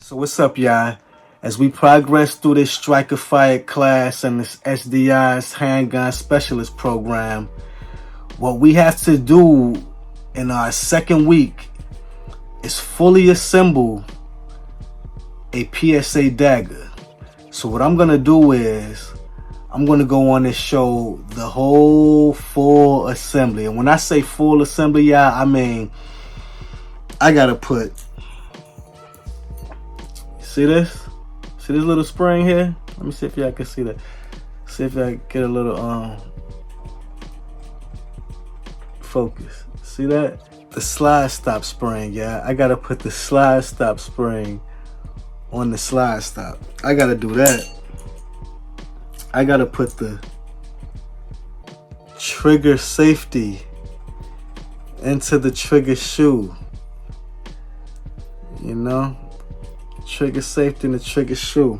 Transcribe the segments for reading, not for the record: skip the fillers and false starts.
So what's up, y'all? As we progress through this Striker Fire class and this SDI's Handgun Specialist program, what we have to do in our second week is fully assemble a PSA Dagger. So what I'm gonna do is I'm gonna go on and show the whole full assembly. And when I say full assembly, y'all, I mean I gotta put, see this? See this little spring here? Let me see if y'all can see that. See if I get a little focus. See that? The slide stop spring, yeah. I gotta put the slide stop spring on the slide stop. I gotta do that. I gotta put the trigger safety into the trigger shoe. You know? Trigger safety in the trigger shoe.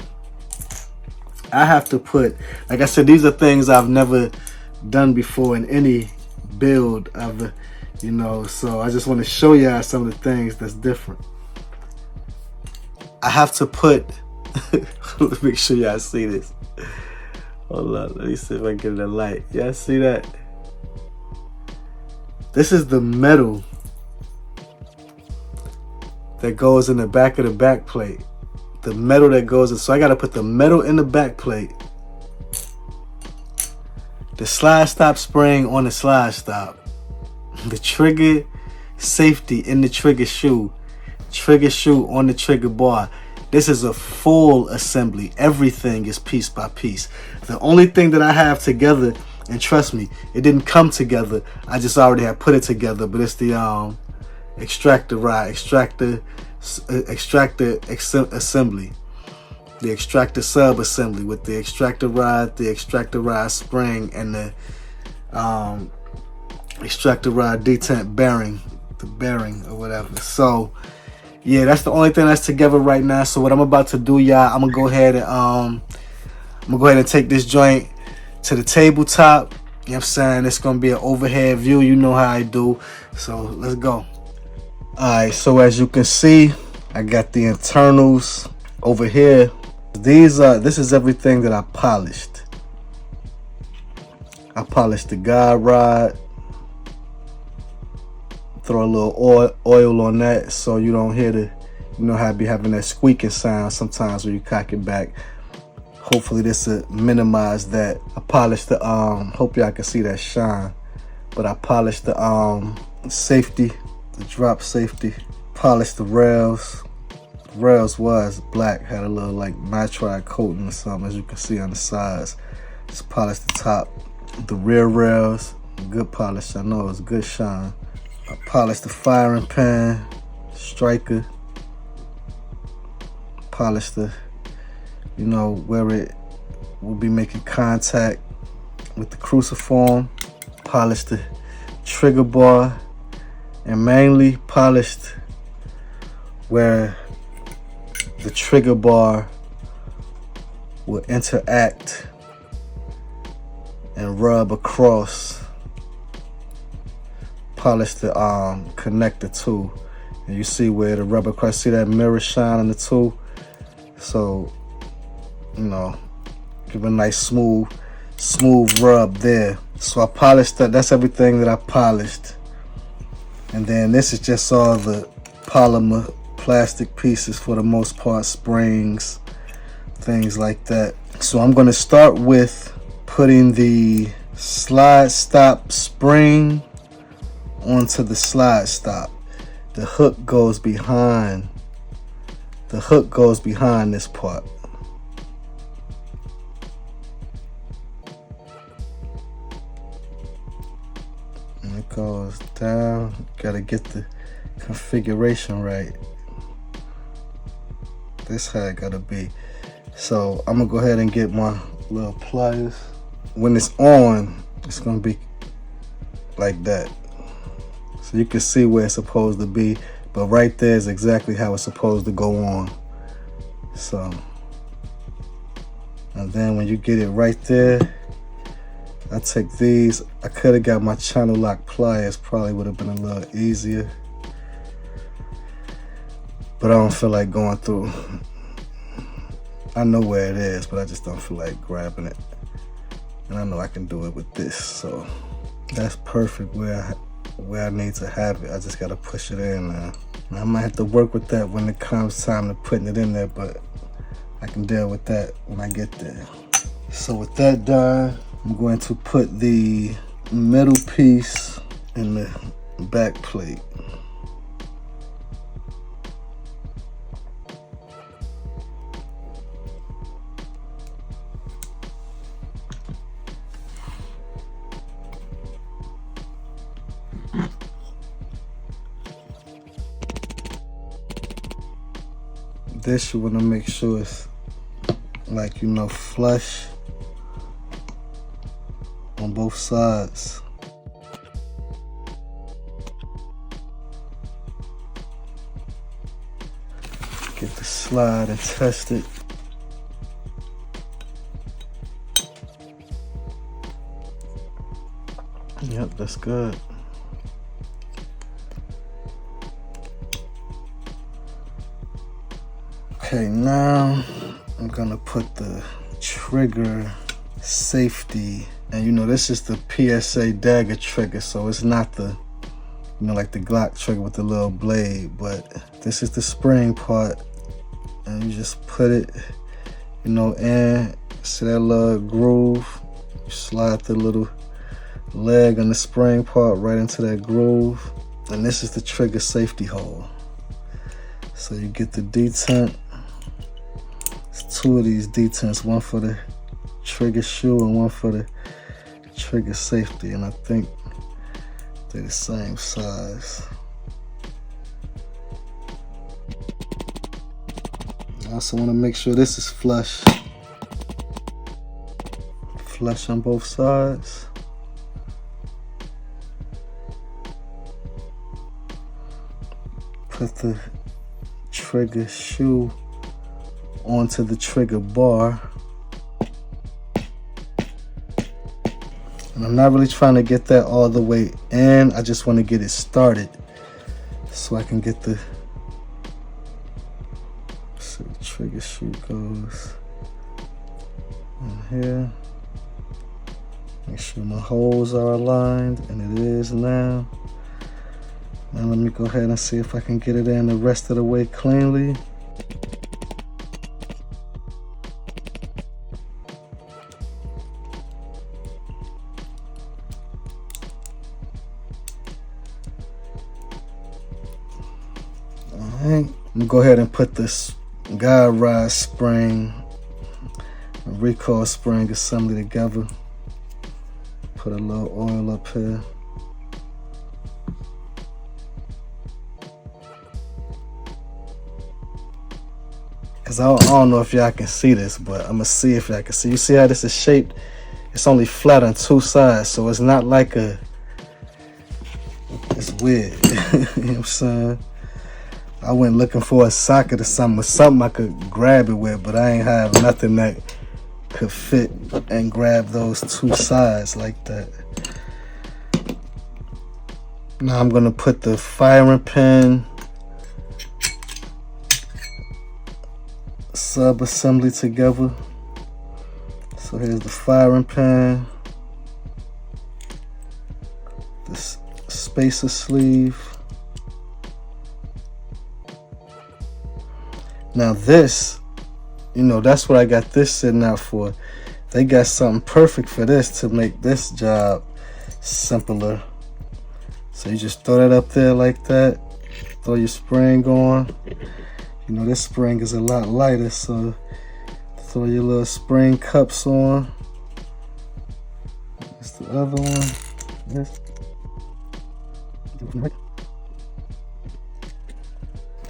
I have to put, like I said, these are things I've never done before in any build of, you know, so I just want to show y'all some of the things that's different. I have to put, let me make sure y'all see this. Hold on, let me see if I can get the light. Y'all see that? This is the metal that goes in the back of the back plate. The metal that goes in, so I gotta put the metal in the back plate. The slide stop spring on the slide stop. The trigger safety in the trigger shoe. Trigger shoe on the trigger bar. This is a full assembly. Everything is piece by piece. The only thing that I have together, and trust me, it didn't come together. I just already have put it together, but it's the extractor rod, extractor assembly, the extractor sub assembly with the extractor rod spring, and the extractor rod detent bearing, the bearing or whatever. So yeah, that's the only thing that's together right now. So what I'm about to do, y'all, I'm gonna go ahead and take this joint to the tabletop. You know what I'm saying? It's gonna be an overhead view. You know how I do. So let's go. Alright, so as you can see, I got the internals over here. This is everything that I polished. I polished the guide rod. Throw a little oil on that so you don't hear the, you know how I be having that squeaking sound sometimes when you cock it back. Hopefully this will minimize that. I polished the hope y'all can see that shine. But I polished the safety, the drop safety, polished the rails. The rails was black, had a little like nitride coating or something, as you can see on the sides. Just polished the top, the rear rails, good polish. I know it's good shine. I polished the firing pin, striker. Polished the, you know, where it will be making contact with the cruciform. Polished the trigger bar. And mainly polished where the trigger bar will interact and rub across. Polish the connector too, and you see where the rubber across. See that mirror shine on the tool? So, you know, give a nice smooth rub there. So I polished that. That's everything that I polished. And then this is just all the polymer plastic pieces for the most part, springs, things like that. So I'm going to start with putting the slide stop spring onto the slide stop. The hook goes behind. The hook goes behind this part. And it goes down. Gotta get the configuration right. This how it gotta be. So I'm gonna go ahead and get my little pliers. When it's on, it's gonna be like that. So you can see where it's supposed to be, but right there is exactly how it's supposed to go on. So, and then when you get it right there, I take these. I could have got my channel lock pliers, probably would have been a little easier. but I don't feel like going through. I know where it is, but I just don't feel like grabbing it. And I know I can do it with this, so that's perfect where I need to have it. I just gotta push it in now. I might have to work with that when it comes time to putting it in there, but I can deal with that when I get there. So with that done, I'm going to put the middle piece in the back plate. This you want to make sure it's like, you know, flush on both sides. Get the slide and test it. Yep, that's good. Okay, now I'm gonna put the trigger safety, and you know, this is the PSA Dagger trigger, so it's not the, you know, like the Glock trigger with the little blade, but this is the spring part, and you just put it, you know, in. See that little groove? You slide the little leg on the spring part right into that groove, and this is the trigger safety hole. So you get the detent. It's two of these detents, one for the trigger shoe and one for the trigger safety, and I think they're the same size. I also want to make sure this is flush on both sides. Put the trigger shoe onto the trigger bar. And I'm not really trying to get that all the way in. I just want to get it started so I can get the, so the trigger shoe goes in here. Make sure my holes are aligned, and it is now. Now let me go ahead and see if I can get it in the rest of the way cleanly. Alright, I'm gonna go ahead and put this guide rod spring and recoil spring assembly together. Put a little oil up here. Cause I don't know if y'all can see this, but I'm gonna see if y'all can see. You see how this is shaped? It's only flat on two sides, so it's not like a, it's weird. You know what I'm saying? I went looking for a socket or something I could grab it with, but I ain't have nothing that could fit and grab those two sides like that. Now I'm gonna put the firing pin sub-assembly together. So here's the firing pin, this spacer sleeve. Now this, you know, that's what I got this sitting out for. They got something perfect for this to make this job simpler. So you just throw that up there like that, throw your spring on. You know, this spring is a lot lighter, so throw your little spring cups on. That's the other one. Yes.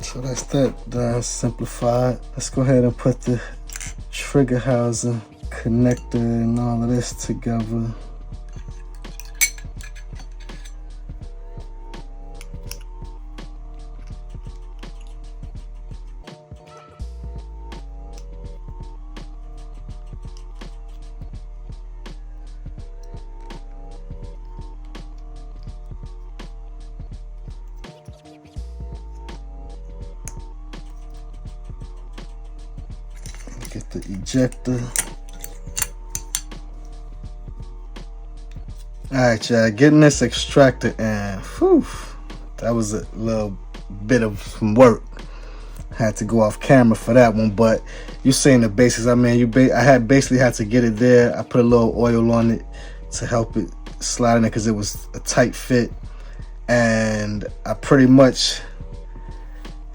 So that's that done, simplified. Let's go ahead and put the trigger housing connector and all of this together. Get the ejector. Alright, y'all, getting this extractor in. Whew, that was a little bit of some work. Had to go off camera for that one, but you seen the basics. I mean, I had basically had to get it there. I put a little oil on it to help it slide in there because it was a tight fit, and I pretty much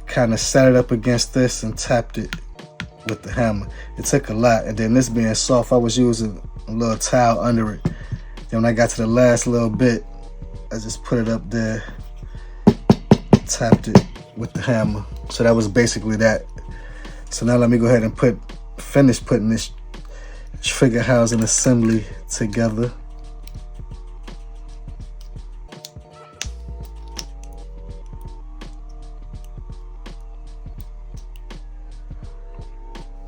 kind of set it up against this and tapped it with the hammer. It took a lot, and then this being soft, I was using a little towel under it. Then when I got to the last little bit, I just put it up there, tapped it with the hammer. So that was basically that. So now let me go ahead and finish putting this trigger housing assembly together.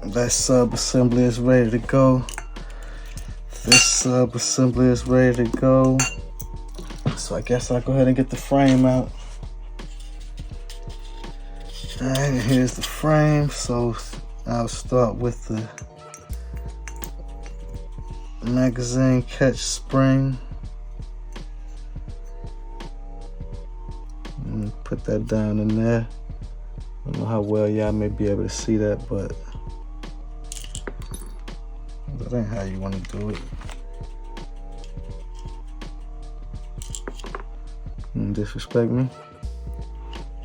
That sub assembly is ready to go. This sub assembly is ready to go. So I guess I'll go ahead and get the frame out. Alright, and here's the frame. So I'll start with the magazine catch spring. And put that down in there. I don't know how well y'all may be able to see that, but that ain't how you want to do it. You disrespect me?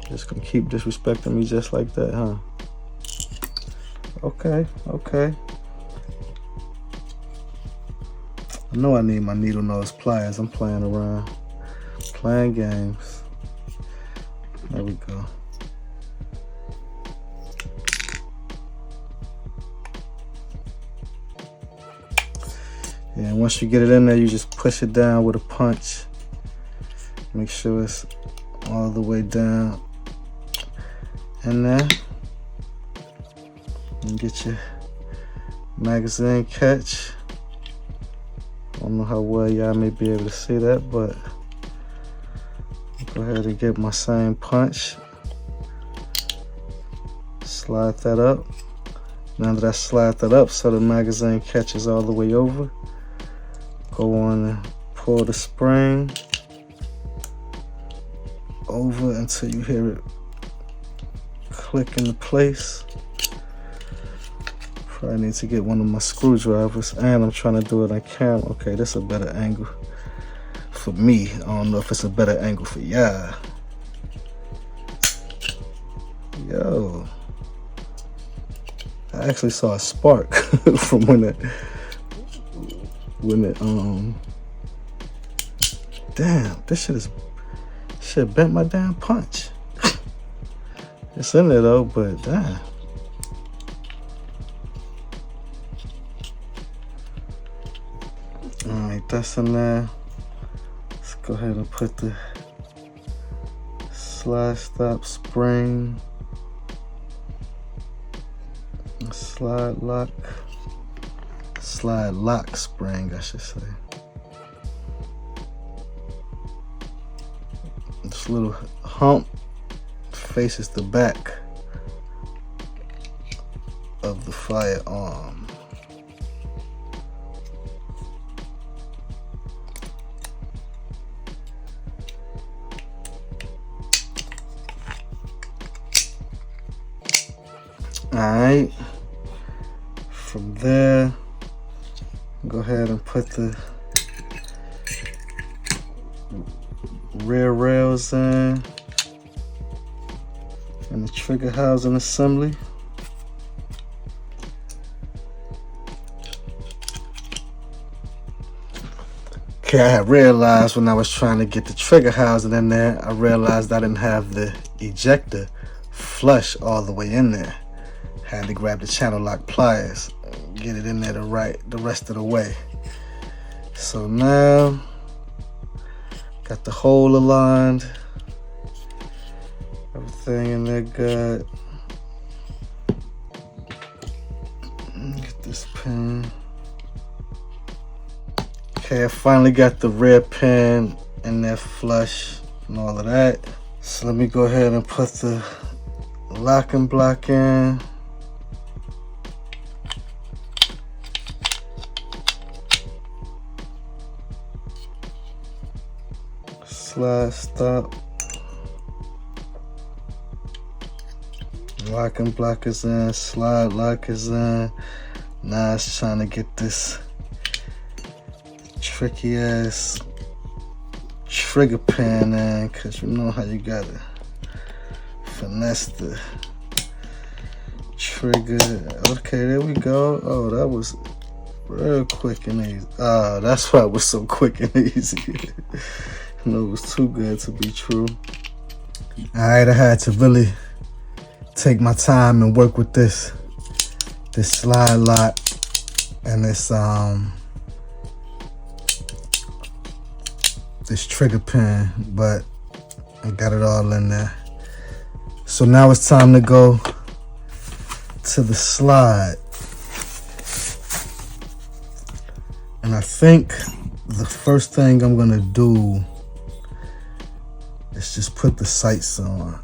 Just gonna keep disrespecting me just like that, huh? Okay, okay. I know I need my needle nose pliers. I'm playing around, playing games. There we go. Yeah, and once you get it in there, you just push it down with a punch. Make sure it's all the way down in there. And get your magazine catch. I don't know how well y'all may be able to see that, but I'll go ahead and get my same punch. Slide that up. Now that I slide that up so the magazine catches all the way over, go on and pull the spring over until you hear it click into place. Probably need to get one of my screwdrivers, and I'm trying to do it on camera. Okay, this is a better angle for me. I don't know if it's a better angle for y'all. Yo, I actually saw a spark from when it damn, this shit bent my damn punch. It's in there though, but damn. Alright, that's in there. Let's go ahead and put the slide stop spring, slide lock spring, I should say. This little hump faces the back of the firearm. Alright, from there, go ahead and put the rear rails in and the trigger housing assembly. Okay, I had realized when I was trying to get the trigger housing in there, I realized I didn't have the ejector flush all the way in there. Had to grab the channel lock pliers and get it in there the rest of the way. So now, got the hole aligned, everything in there good. Get this pin. Okay, I finally got the rear pin in there flush and all of that. So let me go ahead and put the locking block in. slide, stop. Lock and block is in, slide lock is in. Now it's trying to get this tricky ass trigger pin in, cause you know how you gotta finesse the trigger. Okay, there we go. Oh, that was real quick and easy. Ah, that's why it was so quick and easy. You know, it was too good to be true. Alright, I had to really take my time and work with this slide lock and this trigger pin, but I got it all in there. So now it's time to go to the slide. And I think the first thing I'm gonna do is just put the sights on.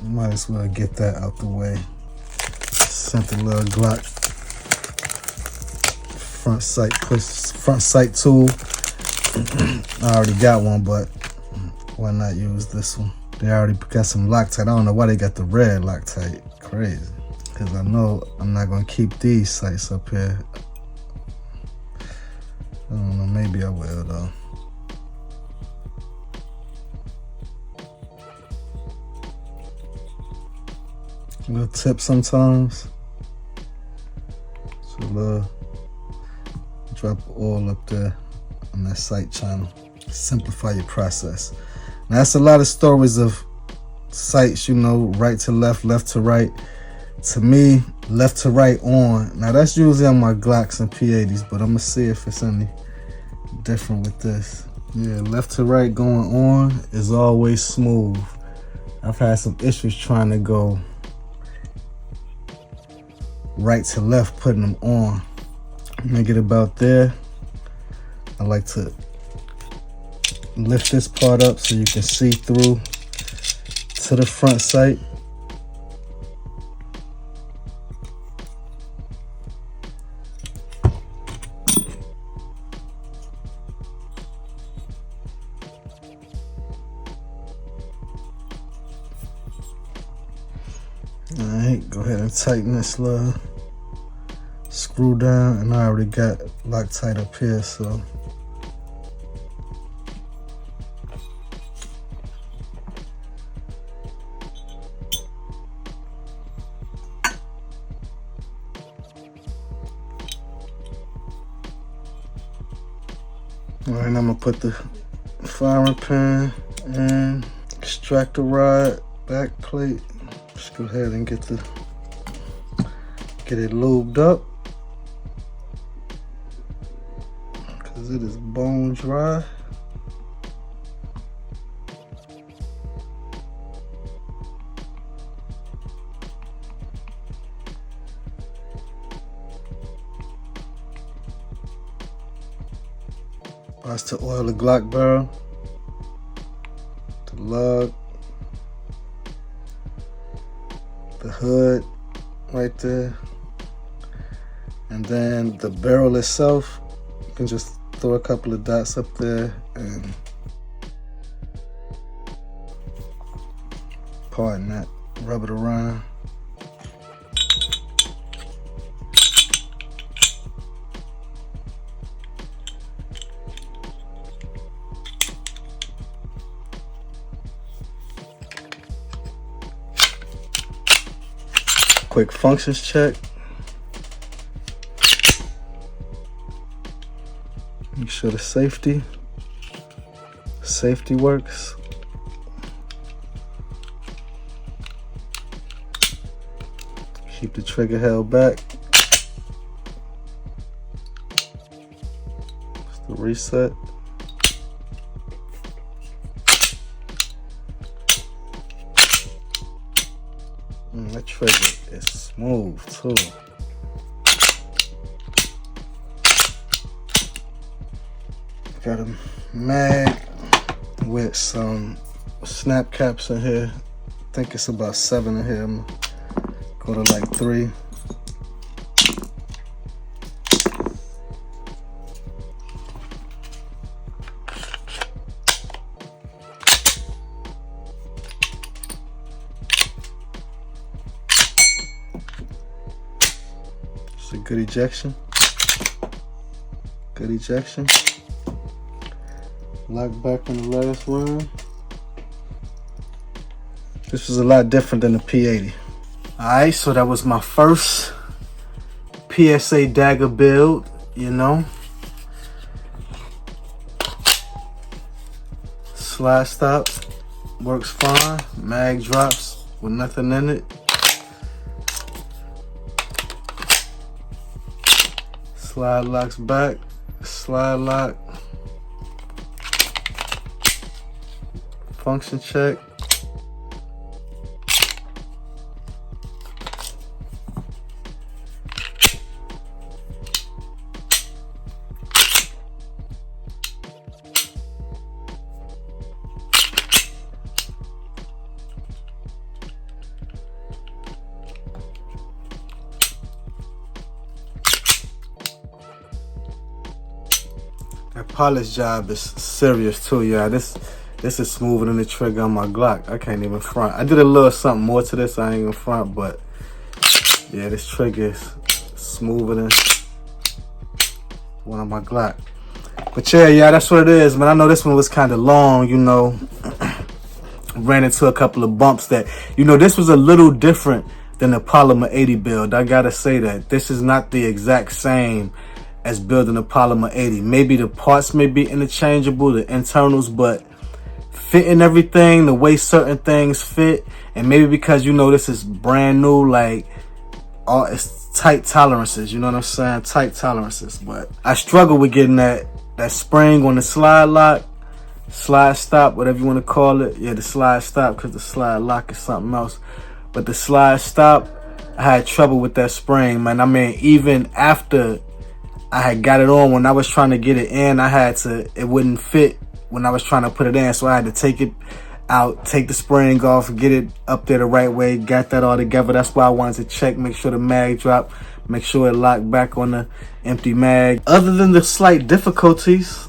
Might as well get that out the way. Sent the little Glock front sight tool. I already got one, but why not use this one? They already got some Loctite. I don't know why they got the red Loctite. Crazy. Because I know I'm not gonna keep these sights up here. I don't know, maybe I will though. Little tip sometimes. So drop oil up there on that sight channel. Simplify your process. Now that's a lot of stories of sights, you know, right to left, left to right. To me, left to right on. Now that's usually on my Glocks and P80s, but I'm gonna see if it's any different with this. Yeah, left to right going on is always smooth. I've had some issues trying to go right to left, putting them on. Make it about there. I like to lift this part up so you can see through to the front sight. Alright, go ahead and tighten this little screw down, and I already got Loctite up here, so alright, I'm gonna put the firing pin and extractor rod, back plate. Just go ahead and get it lubed up, because it is bone dry. That's to oil the Glock barrel, the lug, the hood right there, and then the barrel itself. You can just throw a couple of dots up there and pardon that, rub it around. Quick functions check. Make sure the safety works. Keep the trigger held back. Just the reset. That trigger is smooth too. Got a mag with some snap caps in here. I think it's about 7 in here. I'm gonna go to like 3. It's a good ejection. Good ejection. Lock back on the last round. This was a lot different than the P80. Alright, so that was my first PSA Dagger build, you know. Slide stop works fine. Mag drops with nothing in it. Slide locks back. Slide lock. Function check. That polish job is serious too, y'all. This is smoother than the trigger on my Glock. I can't even front. I did a little something more to this. I ain't even front, but yeah, this trigger is smoother than one on my Glock. But yeah, that's what it is, man. I know this one was kind of long, you know. Ran into a couple of bumps that, you know, this was a little different than the Polymer 80 build. I gotta say that. This is not the exact same as building a Polymer 80. Maybe the parts may be interchangeable, the internals, but fitting everything, the way certain things fit, and maybe because, you know, this is brand new, like, it's tight tolerances, you know what I'm saying? Tight tolerances. But I struggle with getting that spring on the slide lock, slide stop, whatever you want to call it. Yeah, the slide stop, because the slide lock is something else. But the slide stop, I had trouble with that spring, man. I mean, even after I had got it on, when I was trying to get it in, it wouldn't fit when I was trying to put it in. So I had to take it out, take the spring off, get it up there the right way, got that all together. That's why I wanted to check, make sure the mag dropped, make sure it locked back on the empty mag. Other than the slight difficulties,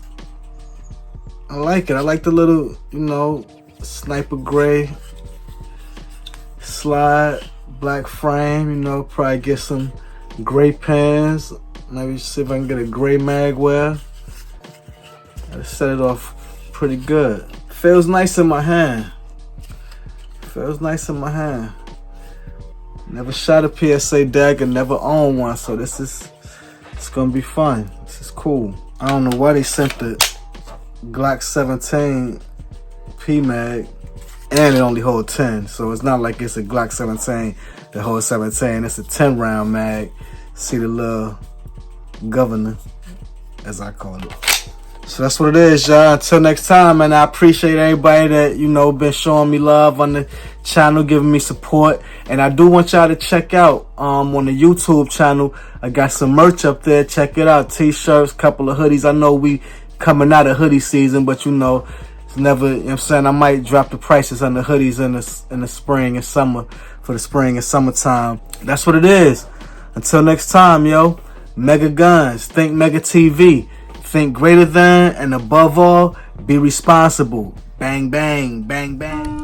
I like it. I like the little, you know, sniper gray slide, black frame, you know, probably get some gray pins. Maybe see if I can get a gray mag wear. I set it off pretty good. Feels nice in my hand. Feels nice in my hand. Never shot a PSA Dagger, never owned one, so it's gonna be fun. This is cool. I don't know why they sent the Glock 17 P-Mag, and it only holds 10, so it's not like it's a Glock 17 that holds 17. It's a 10 round mag. See the little governor, as I call it. So that's what it is, y'all. Until next time, man, I appreciate everybody that, you know, been showing me love on the channel, giving me support. And I do want y'all to check out on the YouTube channel. I got some merch up there. Check it out. T-shirts, couple of hoodies. I know we coming out of hoodie season, but you know, it's never, you know what I'm saying, I might drop the prices on the hoodies in the spring and summer, for the spring and summertime. That's what it is. Until next time, yo. Mega Guns, think Mega TV, think greater than, and above all, be responsible. Bang, bang, bang, bang.